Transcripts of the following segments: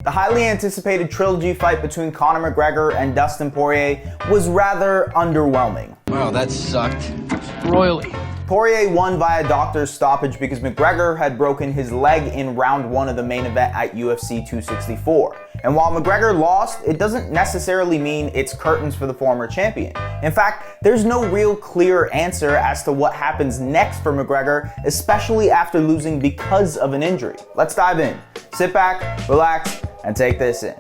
The highly anticipated trilogy fight between Conor McGregor and Dustin Poirier was rather underwhelming. Wow, that sucked royally. Poirier won via doctor's stoppage because McGregor had broken his leg in round 1 of the main event at UFC 264. And while McGregor lost, it doesn't necessarily mean it's curtains for the former champion. In fact, there's no real clear answer as to what happens next for McGregor, especially after losing because of an injury. Let's dive in. Sit back, relax, and take this in.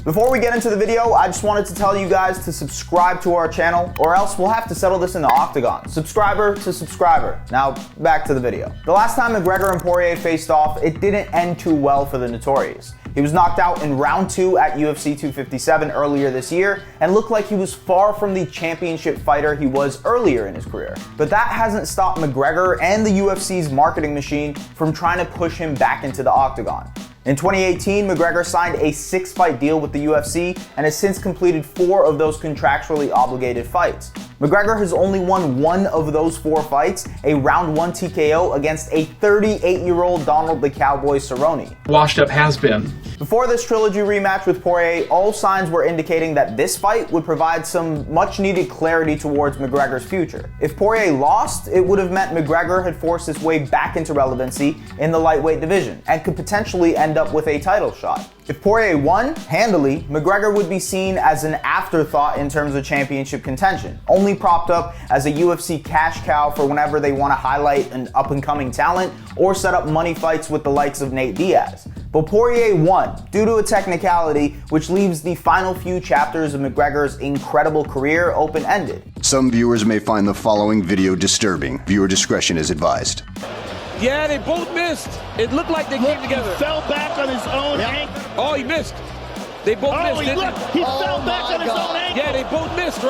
Before we get into the video, I just wanted to tell you guys to subscribe to our channel, or else we'll have to settle this in the octagon. Subscriber to subscriber. Now, back to the video. The last time McGregor and Poirier faced off, it didn't end too well for the Notorious. He was knocked out in round 2 at UFC 257 earlier this year, and looked like he was far from the championship fighter he was earlier in his career. But that hasn't stopped McGregor and the UFC's marketing machine from trying to push him back into the octagon. In 2018, McGregor signed a 6-fight deal with the UFC and has since completed 4 of those contractually obligated fights. McGregor has only won 1 of those 4 fights, a round 1 TKO against a 38-year-old Donald the Cowboy Cerrone. Washed up has-been. Before this trilogy rematch with Poirier, all signs were indicating that this fight would provide some much-needed clarity towards McGregor's future. If Poirier lost, it would have meant McGregor had forced his way back into relevancy in the lightweight division and could potentially end up with a title shot. If Poirier won handily, McGregor would be seen as an afterthought in terms of championship contention, only propped up as a UFC cash cow for whenever they want to highlight an up-and-coming talent or set up money fights with the likes of Nate Diaz. But Poirier won due to a technicality which leaves the final few chapters of McGregor's incredible career open-ended. Some viewers may find the following video disturbing. Viewer discretion is advised. Yeah, they both missed. It looked like they came together. He fell back on his own ankle. Oh, he missed. They both missed. He fell back on his own ankle. Yeah, they both missed.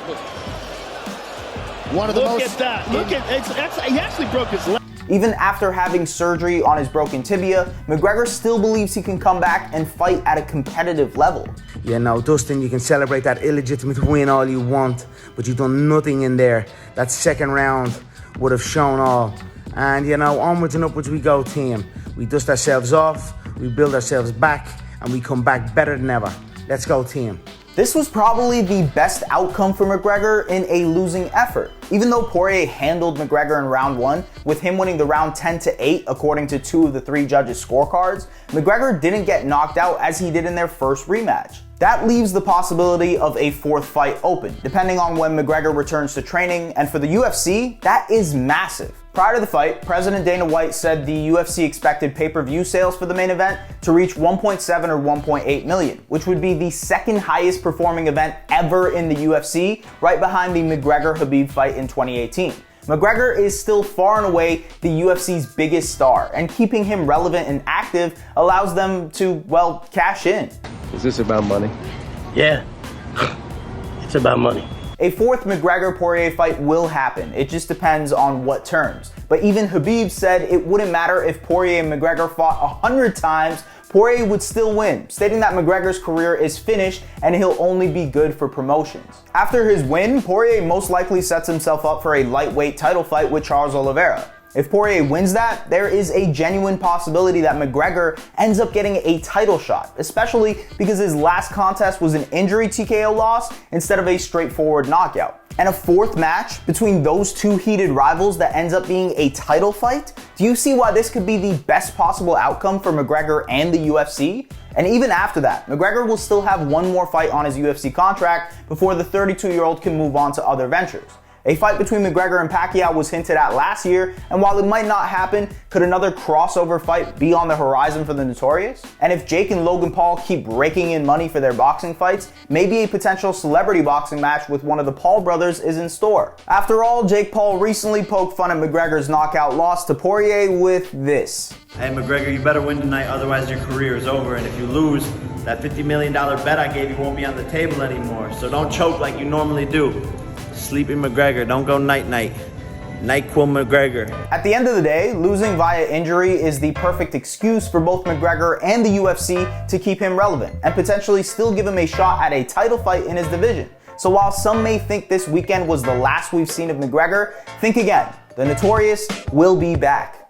One of the Look at that. Look at he actually broke his leg. Even after having surgery on his broken tibia, McGregor still believes he can come back and fight at a competitive level. Yeah, now, Dustin, you can celebrate that illegitimate win all you want, but you've done nothing in there. That second round would have shown all. And, you know, onwards and upwards we go, team. We dust ourselves off, we build ourselves back, and we come back better than ever. Let's go, team. This was probably the best outcome for McGregor in a losing effort. Even though Poirier handled McGregor in round 1, with him winning the round 10-8 according to 2 of the 3 judges' scorecards, McGregor didn't get knocked out as he did in their first rematch. That leaves the possibility of a 4th fight open, depending on when McGregor returns to training, and for the UFC, that is massive. Prior to the fight, President Dana White said the UFC expected pay-per-view sales for the main event to reach 1.7 or 1.8 million, which would be the second highest performing event ever in the UFC, right behind the McGregor-Khabib fight in 2018. McGregor is still far and away the UFC's biggest star, and keeping him relevant and active allows them to, well, cash in. Is this about money? Yeah, it's about money. A 4th McGregor-Poirier fight will happen, it just depends on what terms. But even Khabib said it wouldn't matter if Poirier and McGregor fought 100 times, Poirier would still win, stating that McGregor's career is finished and he'll only be good for promotions. After his win, Poirier most likely sets himself up for a lightweight title fight with Charles Oliveira. If Poirier wins that, there is a genuine possibility that McGregor ends up getting a title shot, especially because his last contest was an injury TKO loss instead of a straightforward knockout. And a 4th match between those 2 heated rivals that ends up being a title fight? Do you see why this could be the best possible outcome for McGregor and the UFC? And even after that, McGregor will still have 1 more fight on his UFC contract before the 32-year-old can move on to other ventures. A fight between McGregor and Pacquiao was hinted at last year, and while it might not happen, could another crossover fight be on the horizon for the Notorious? And if Jake and Logan Paul keep raking in money for their boxing fights, maybe a potential celebrity boxing match with one of the Paul brothers is in store. After all, Jake Paul recently poked fun at McGregor's knockout loss to Poirier with this. Hey McGregor, you better win tonight, otherwise your career is over, and if you lose, that $50 million bet I gave you won't be on the table anymore, so don't choke like you normally do. Sleepy McGregor, don't go night-night. NyQuil McGregor. At the end of the day, losing via injury is the perfect excuse for both McGregor and the UFC to keep him relevant and potentially still give him a shot at a title fight in his division. So while some may think this weekend was the last we've seen of McGregor, think again. The Notorious will be back.